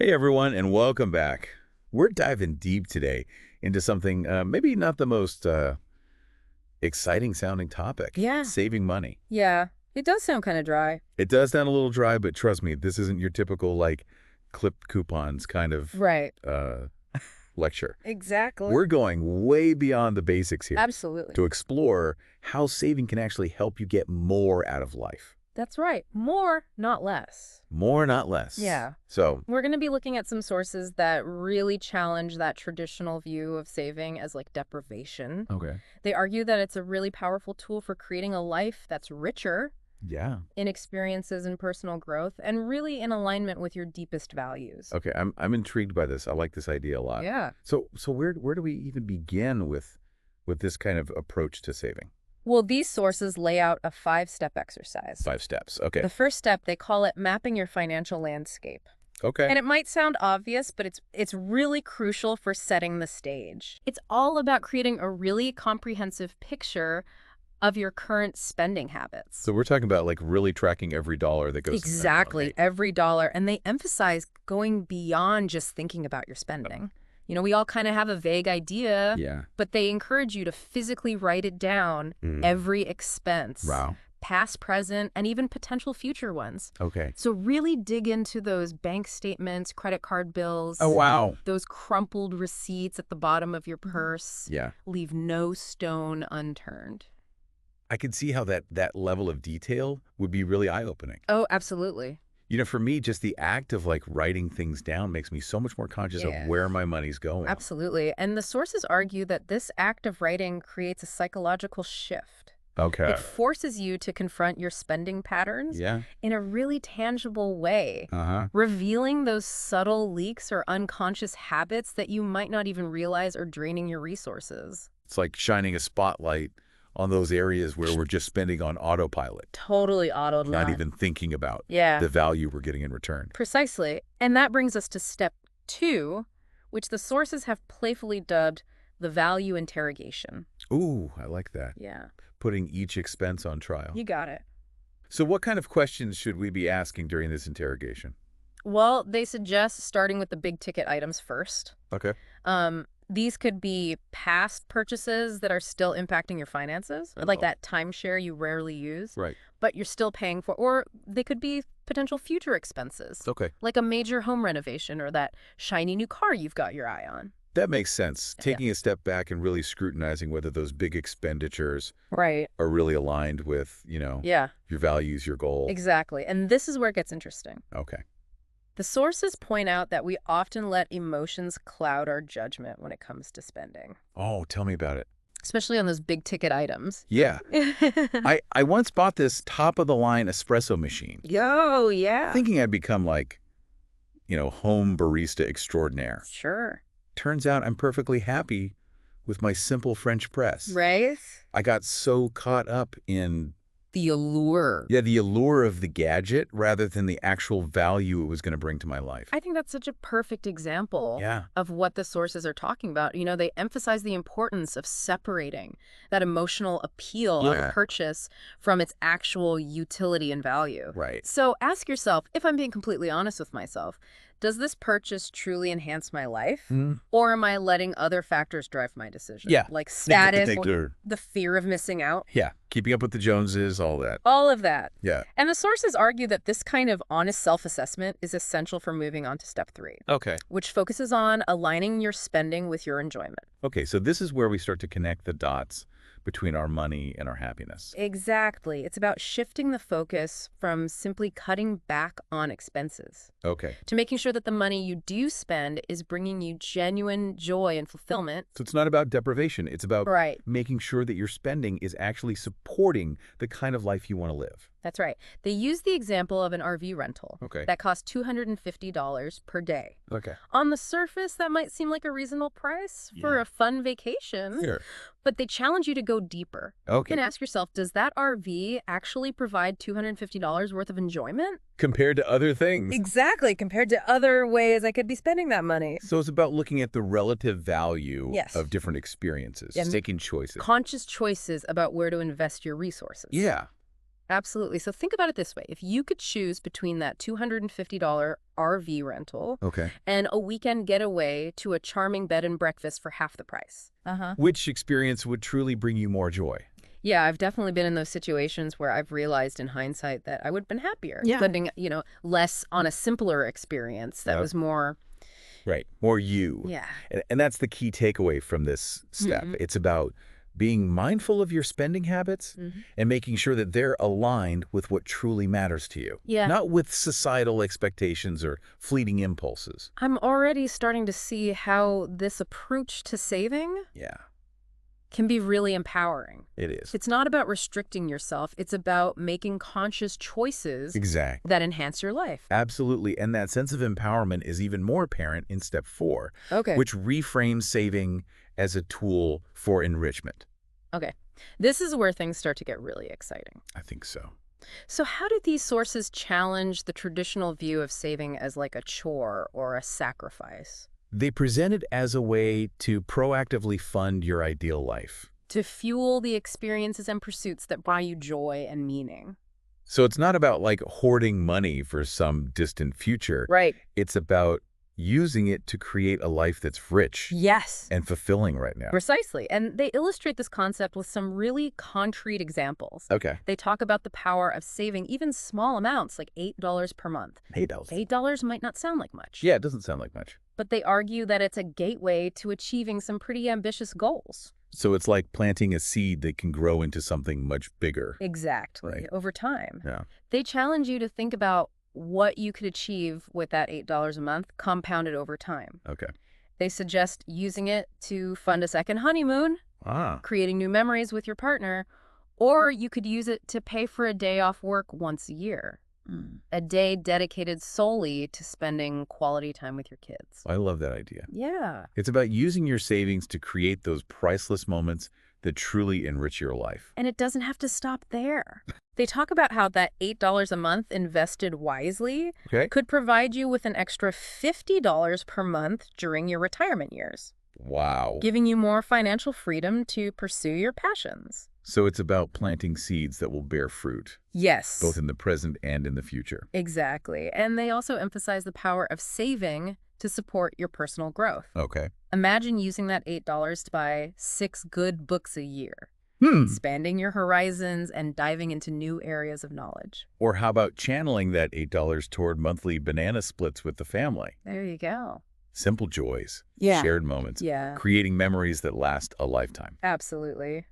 Hey everyone, and welcome back. We're diving deep today into something maybe not the most exciting sounding topic. Yeah. Saving money. Yeah, it does sound kind of dry. It does sound a little dry, but trust me, this isn't your typical like clipped coupons kind of Right. lecture. Exactly. We're going way beyond the basics here Absolutely. to explore how saving can actually help you get more out of life. That's right. More, not less. More, not less. Yeah. So, We're going to be looking at some sources that really challenge that traditional view of saving as like deprivation. okay. They argue that it's a really powerful tool for creating a life that's richer Yeah. in experiences and personal growth and really in alignment with your deepest values. Okay, I'm intrigued by this. I like this idea a lot. Yeah. So where do we even begin with this kind of approach to saving? Well, these sources lay out a 5-step exercise. 5 steps. Okay. The first step, they call it mapping your financial landscape. Okay. And it might sound obvious, but it's really crucial for setting the stage. It's all about creating a really comprehensive picture of your current spending habits. So we're talking about like really tracking every dollar that goes. Exactly, Okay. every dollar. And they emphasize going beyond just thinking about your spending. You know, we all kind of have a vague idea, Yeah. but they encourage you to physically write it down, every expense. Wow. Past, present, and even potential future ones. Okay. So really dig into those bank statements, credit card bills. Oh wow. Those crumpled receipts at the bottom of your purse. Yeah. Leave no stone unturned. I can see how that level of detail would be really eye-opening. Oh, absolutely. You know, for me, just the act of like writing things down makes me so much more conscious Yeah. of where my money's going. Absolutely. And the sources argue that this act of writing creates a psychological shift. Okay. It forces you to confront your spending patterns Yeah. in a really tangible way, Uh-huh. revealing those subtle leaks or unconscious habits that you might not even realize are draining your resources. It's like shining a spotlight on those areas where we're just spending on autopilot, Totally automated. not even thinking about Yeah. the value we're getting in return. Precisely. And that brings us to step 2, which the sources have playfully dubbed the value interrogation. Ooh, I like that. Yeah. Putting each expense on trial. You got it. So what kind of questions should we be asking during this interrogation? Well, they suggest starting with the big ticket items first. Okay. These could be past purchases that are still impacting your finances, like Oh. that timeshare you rarely use, Right. but you're still paying for, or they could be potential future expenses, Okay. like a major home renovation or that shiny new car you've got your eye on. That makes sense. Taking a step back and really scrutinizing whether those big expenditures Right. are really aligned with, you know, Yeah, your values, your goal. exactly. And this is where it gets interesting. Okay. The sources point out that we often let emotions cloud our judgment when it comes to spending, Oh, tell me about it. especially on those big ticket items. Yeah. I once bought this top-of-the-line espresso machine, Yo, yeah. thinking I'd become like, you know, home barista extraordinaire. Sure. Turns out I'm perfectly happy with my simple French press. Right? I got so caught up in, The allure. the allure of the gadget rather than the actual value it was going to bring to my life. I think that's such a perfect example Yeah. of what the sources are talking about. You know, they emphasize the importance of separating that emotional appeal of Yeah. a purchase from its actual utility and value. Right. So ask yourself, if I'm being completely honest with myself, does this purchase truly enhance my life? Or am I letting other factors drive my decision? Yeah. Like status or Or- the fear of missing out? Yeah. Keeping up with the Joneses, all that. All of that. Yeah. And the sources argue that this kind of honest self-assessment is essential for moving on to step 3, Okay. which focuses on aligning your spending with your enjoyment. Okay, so this is where we start to connect the dots between our money and our happiness. Exactly. It's about shifting the focus from simply cutting back on expenses Okay. to making sure that the money you do spend is bringing you genuine joy and fulfillment. So it's not about deprivation. It's about Right. making sure that your spending is actually supporting the kind of life you want to live. That's right. They use the example of an RV rental Okay. that costs $250 per day. Okay. On the surface, that might seem like a reasonable price for Yeah. a fun vacation, Here. but they challenge you to go deeper. You Okay. can ask yourself, does that RV actually provide $250 worth of enjoyment? Compared to other things. Exactly, compared to other ways I could be spending that money. So it's about looking at the relative value Yes. of different experiences, Yeah. taking choices. Conscious choices about where to invest your resources. Yeah. Absolutely. So think about it this way. If you could choose between that $250 RV rental Okay. and a weekend getaway to a charming bed and breakfast for half the price. Which experience would truly bring you more joy? Yeah, I've definitely been in those situations where I've realized in hindsight that I would have been happier Yeah. spending, less on a simpler experience that Yep. was more, Right. More you. yeah. And that's the key takeaway from this step. Mhm. It's about being mindful of your spending habits and making sure that they're aligned with what truly matters to you. Yeah. Not with societal expectations or fleeting impulses. I'm already starting to see how this approach to saving Yeah, can be really empowering. it is. It's not about restricting yourself. It's about making conscious choices Exactly. that enhance your life. Absolutely. And that sense of empowerment is even more apparent in step 4, Okay. which reframes saving as a tool for enrichment. Okay. This is where things start to get really exciting. I think so. So how do these sources challenge the traditional view of saving as like a chore or a sacrifice? They present it as a way to proactively fund your ideal life. To fuel the experiences and pursuits that buy you joy and meaning. So it's not about like hoarding money for some distant future. Right. It's about using it to create a life that's rich Yes. and fulfilling right now. Precisely. And they illustrate this concept with some really concrete examples. Okay. They talk about the power of saving even small amounts, like $8 per month. $8. $8 might not sound like much. Yeah, it doesn't sound like much. But they argue that it's a gateway to achieving some pretty ambitious goals. So it's like planting a seed that can grow into something much bigger. Exactly. Right. Over time. Yeah. They challenge you to think about what you could achieve with that $8 a month compounded over time. Okay. They suggest using it to fund a second honeymoon, Ah. creating new memories with your partner, or you could use it to pay for a day off work once a year. A day dedicated solely to spending quality time with your kids. I love that idea. Yeah. It's about using your savings to create those priceless moments that truly enrich your life. And it doesn't have to stop there. They talk about how that $8 a month invested wisely Okay. could provide you with an extra $50 per month during your retirement years, Wow. giving you more financial freedom to pursue your passions. So it's about planting seeds that will bear fruit, Yes. both in the present and in the future. Exactly. And they also emphasize the power of saving to support your personal growth. Okay. Imagine using that $8 to buy 6 good books a year, expanding your horizons and diving into new areas of knowledge. Or how about channeling that $8 toward monthly banana splits with the family? There you go. Simple joys, Yeah. shared moments, Yeah, creating memories that last a lifetime. absolutely.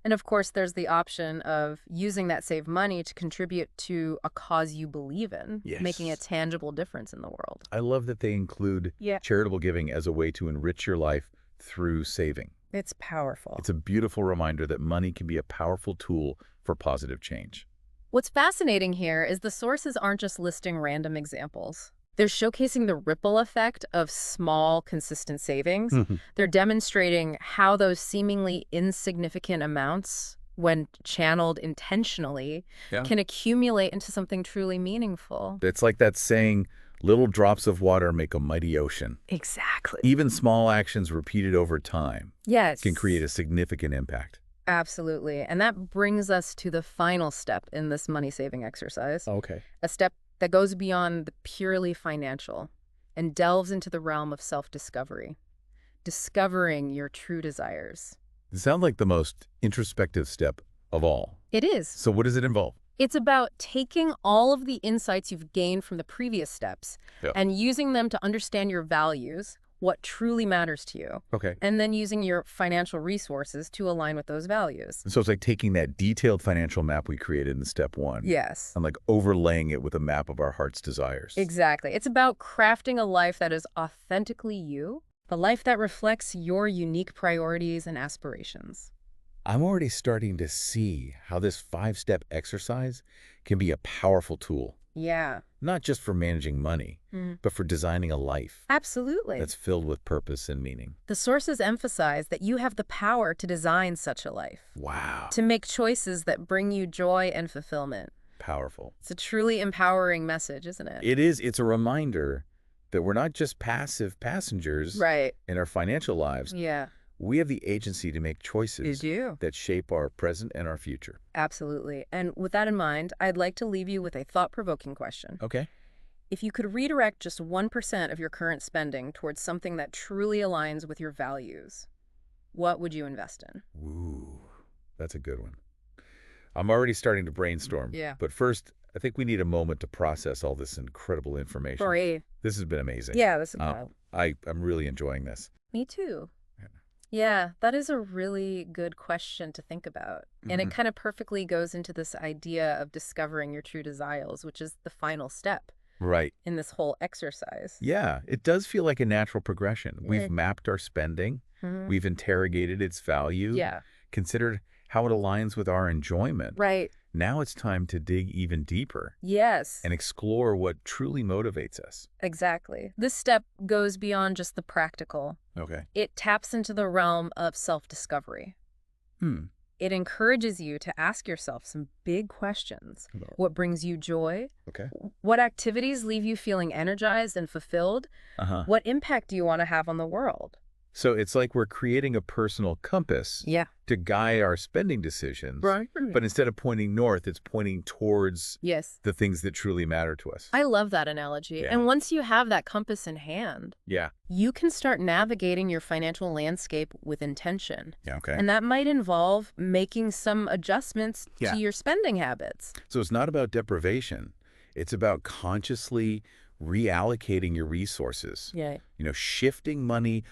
And of course, there's the option of using that saved money to contribute to a cause you believe in, making a Yes. tangible difference in the world. I love that they include Yeah. charitable giving as a way to enrich your life through saving. It's powerful. It's a beautiful reminder that money can be a powerful tool for positive change. What's fascinating here is the sources aren't just listing random examples. They're showcasing the ripple effect of small, consistent savings. They're demonstrating how those seemingly insignificant amounts, when channeled intentionally, Yeah. can accumulate into something truly meaningful. It's like that saying, little drops of water make a mighty ocean. Exactly. Even small actions repeated over time Yes. can create a significant impact. Absolutely. And that brings us to the final step in this money-saving exercise, Okay. a step that goes beyond the purely financial and delves into the realm of self-discovery, discovering your true desires. It sounds like the most introspective step of all. It is. So what does it involve? It's about taking all of the insights you've gained from the previous steps Yeah. and using them to understand your values, what truly matters to you, Okay. and then using your financial resources to align with those values. So it's like taking that detailed financial map we created in step 1 Yes. and like overlaying it with a map of our heart's desires. Exactly. It's about crafting a life that is authentically you, the life that reflects your unique priorities and aspirations. I'm already starting to see how this 5-step exercise can be a powerful tool, Yeah. not just for managing money, but for designing a life Absolutely. that's filled with purpose and meaning. The sources emphasize that you have the power to design such a life, Wow. to make choices that bring you joy and fulfillment. Powerful. It's a truly empowering message, isn't it? It is. It's a reminder that we're not just passive passengers Right. in our financial lives. Yeah. We have the agency to make You choices do. that shape our present and our future. Absolutely. And with that in mind, I'd like to leave you with a thought-provoking question. Okay. If you could redirect just 1% of your current spending towards something that truly aligns with your values, what would you invest in? Ooh, that's a good one. I'm already starting to brainstorm. Yeah. But first, I think we need a moment to process all this incredible information. Great. This has been amazing. Yeah, this is I'm really enjoying this. Me too. Yeah. Yeah, that is a really good question to think about. And it kind of perfectly goes into this idea of discovering your true desires, which is the final step Right. in this whole exercise. Yeah, it does feel like a natural progression. Yeah. We've mapped our spending. Mhm. We've interrogated its value. Yeah. Considered how it aligns with our enjoyment. Right. Now it's time to dig even deeper Yes. and explore what truly motivates us. Exactly. This step goes beyond just the practical. Okay. It taps into the realm of self-discovery. It encourages you to ask yourself some big questions. What brings you joy? Okay. What activities leave you feeling energized and fulfilled? Uh-huh. What impact do you want to have on the world? So it's like we're creating a personal compass Yeah. to guide our spending decisions. Right. But instead of pointing north, it's pointing towards Yes. the things that truly matter to us. I love that analogy. Yeah. And once you have that compass in hand, Yeah. you can start navigating your financial landscape with intention. Yeah, okay. And that might involve making some adjustments Yeah. to your spending habits. So it's not about deprivation. It's about consciously reallocating your resources. Yeah. Shifting money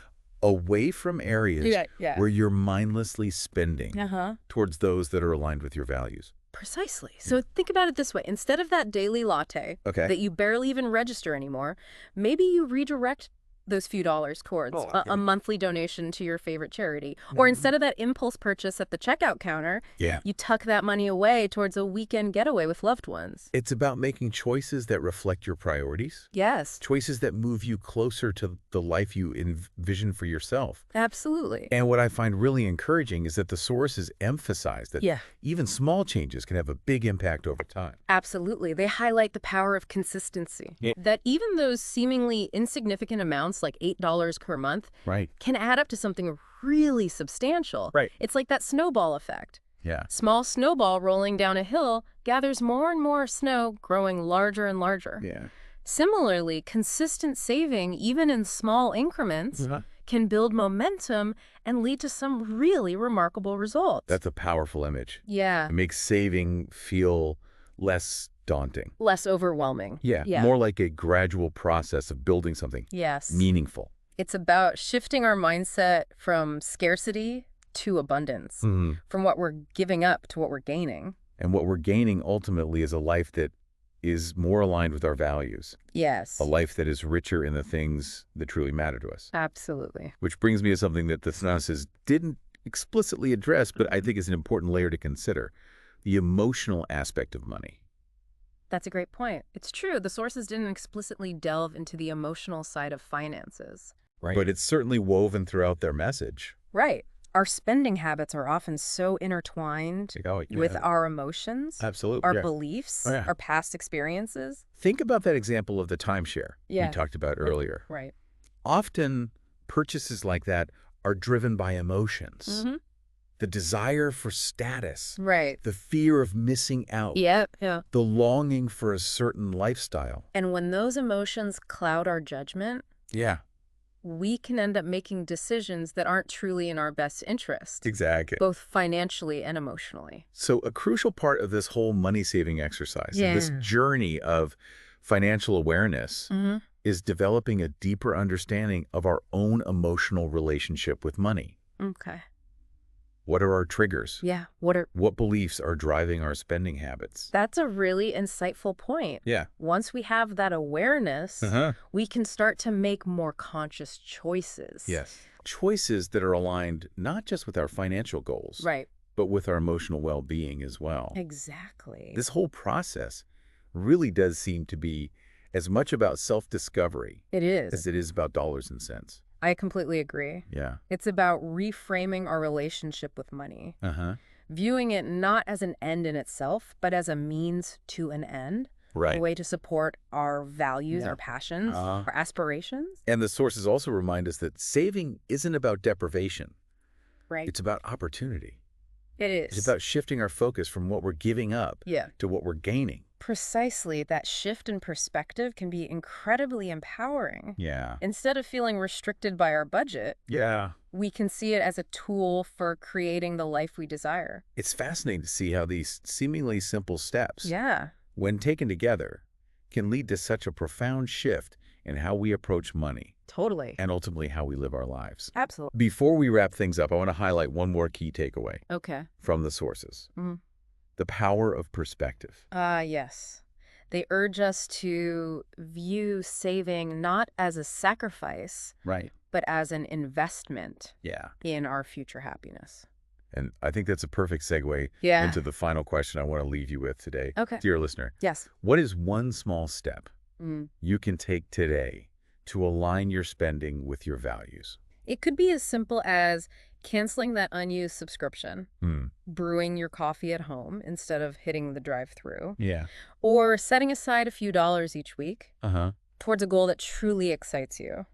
away from areas Yeah. where you're mindlessly spending Uh-huh. towards those that are aligned with your values. Precisely. So think about it this way. Instead of that daily latte Okay. that you barely even register anymore, maybe you redirect those few dollars towards a monthly donation to your favorite charity. Or instead of that impulse purchase at the checkout counter, you tuck that money away towards a weekend getaway with loved ones. It's about making choices that reflect your priorities. Yes. Choices that move you closer to the life you envision for yourself. Absolutely. And what I find really encouraging is that the source has emphasized that even small changes can have a big impact over time. Absolutely. They highlight the power of consistency. Yeah. That even those seemingly insignificant amounts, like $8 per month, can add up to something really substantial. Right. It's like that snowball effect. Yeah. Small snowball rolling down a hill gathers more and more snow, growing larger and larger. Yeah. Similarly, consistent saving, even in small increments, can build momentum and lead to some really remarkable results. That's a powerful image. Yeah. It makes saving feel less daunting. Less overwhelming. Yeah. More like a gradual process of building something meaningful. It's about shifting our mindset from scarcity to abundance, from what we're giving up to what we're gaining. And what we're gaining ultimately is a life that is more aligned with our values. Yes. A life that is richer in the things that truly matter to us. Absolutely. Which brings me to something that the synopsis didn't explicitly address, but I think is an important layer to consider: the emotional aspect of money. That's a great point. It's true. The sources didn't explicitly delve into the emotional side of finances. Right. But it's certainly woven throughout their message. Right. Our spending habits are often so intertwined with our emotions, our beliefs, our past experiences. Think about that example of the timeshare we talked about earlier. Right. Often, purchases like that are driven by emotions. The desire for status. Right. The fear of missing out. Yeah. The longing for a certain lifestyle. And when those emotions cloud our judgment, we can end up making decisions that aren't truly in our best interest. Exactly. Both financially and emotionally. So a crucial part of this whole money-saving exercise, this journey of financial awareness, is developing a deeper understanding of our own emotional relationship with money. Okay. What are our triggers? Yeah. What beliefs are driving our spending habits? That's a really insightful point. Yeah. Once we have that awareness, we can start to make more conscious choices. Yes. Choices that are aligned not just with our financial goals, but with our emotional well-being as well. Exactly. This whole process really does seem to be as much about self-discovery as it is about dollars and cents. I completely agree. Yeah. It's about reframing our relationship with money. Viewing it not as an end in itself, but as a means to an end. Right. A way to support our values, our passions, our aspirations. And the sources also remind us that saving isn't about deprivation. Right. It's about opportunity. It is. It's about shifting our focus from what we're giving up to what we're gaining. Precisely. That shift in perspective can be incredibly empowering. Yeah. Instead of feeling restricted by our budget, we can see it as a tool for creating the life we desire. It's fascinating to see how these seemingly simple steps, Yeah. when taken together, can lead to such a profound shift in how we approach money. Totally. And ultimately how we live our lives. Absolutely. Before we wrap things up, I want to highlight one more key takeaway from the sources. The power of perspective. Yes. They urge us to view saving not as a sacrifice, but as an investment in our future happiness. And I think that's a perfect segue into the final question I want to leave you with today. Dear listener, what is one small step you can take today to align your spending with your values? It could be as simple as canceling that unused subscription, brewing your coffee at home instead of hitting the drive-thru, or setting aside a few dollars each week towards a goal that truly excites you.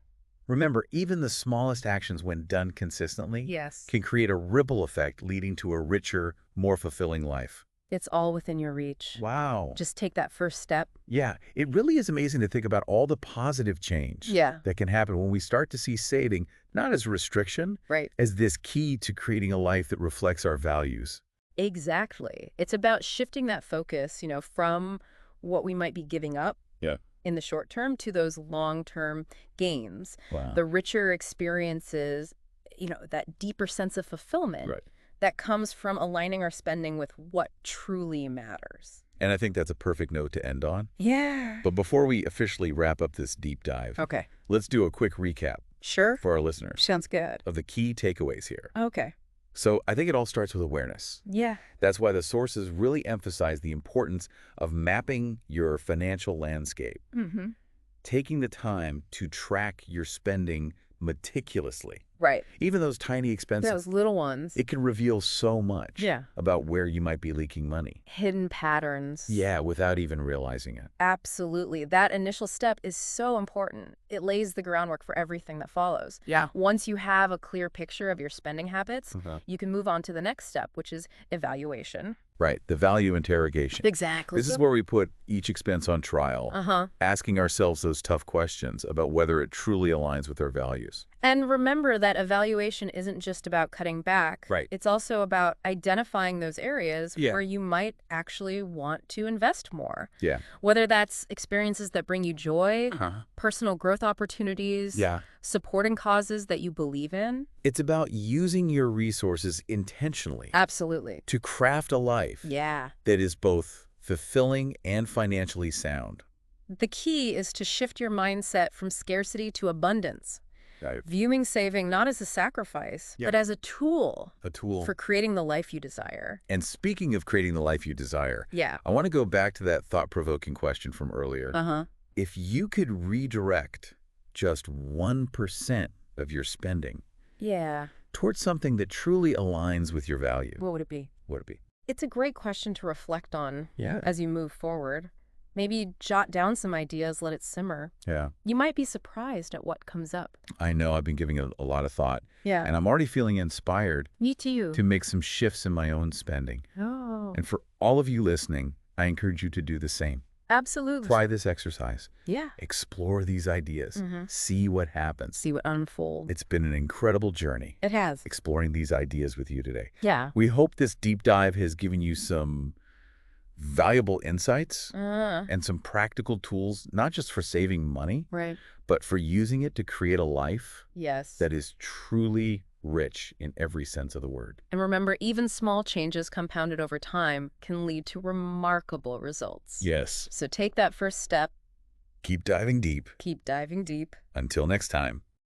Remember, even the smallest actions, when done consistently, can create a ripple effect leading to a richer, more fulfilling life. It's all within your reach. Wow. Just take that first step. Yeah, it really is amazing to think about all the positive change that can happen when we start to see saving not as a restriction, as this key to creating a life that reflects our values. Exactly. It's about shifting that focus, from what we might be giving up in the short term to those long-term gains. Wow. The richer experiences, that deeper sense of fulfillment that comes from aligning our spending with what truly matters. And I think that's a perfect note to end on. Yeah. But before we officially wrap up this deep dive, let's do a quick recap for our listeners. Sounds good. Of the key takeaways here. Okay. So I think it all starts with awareness. Yeah. That's why the sources really emphasize the importance of mapping your financial landscape. Taking the time to track your spending meticulously. Right. Even those tiny expenses. Those little ones. It can reveal so much about where you might be leaking money. Hidden patterns. Yeah, without even realizing it. Absolutely. That initial step is so important. It lays the groundwork for everything that follows. Yeah. Once you have a clear picture of your spending habits, you can move on to the next step, which is evaluation. Right, the value interrogation. Exactly. This is where we put each expense on trial, asking ourselves those tough questions about whether it truly aligns with our values. And remember that evaluation isn't just about cutting back. Right. It's also about identifying those areas where you might actually want to invest more. Yeah. Whether that's experiences that bring you joy, personal growth opportunities, supporting causes that you believe in. It's about using your resources intentionally. Absolutely. To craft a life that is both fulfilling and financially sound. The key is to shift your mindset from scarcity to abundance. Viewing saving not as a sacrifice, but as a tool. A tool. For creating the life you desire. And speaking of creating the life you desire, I want to go back to that thought-provoking question from earlier. If you could redirect just 1% of your spending towards something that truly aligns with your value, what would it be? What would it be? It's a great question to reflect on as you move forward. Maybe jot down some ideas, let it simmer. Yeah. You might be surprised at what comes up. I know. I've been giving it a lot of thought. Yeah. And I'm already feeling inspired. Me too. To make some shifts in my own spending. Oh. And for all of you listening, I encourage you to do the same. Absolutely. Try this exercise. Yeah. Explore these ideas. See what happens. See what unfolds. It's been an incredible journey. It has. Exploring these ideas with you today. Yeah. We hope this deep dive has given you some valuable insights and some practical tools, not just for saving money, but for using it to create a life that is truly rich in every sense of the word. And remember, even small changes compounded over time can lead to remarkable results. Yes. So take that first step. Keep diving deep. Keep diving deep. Until next time.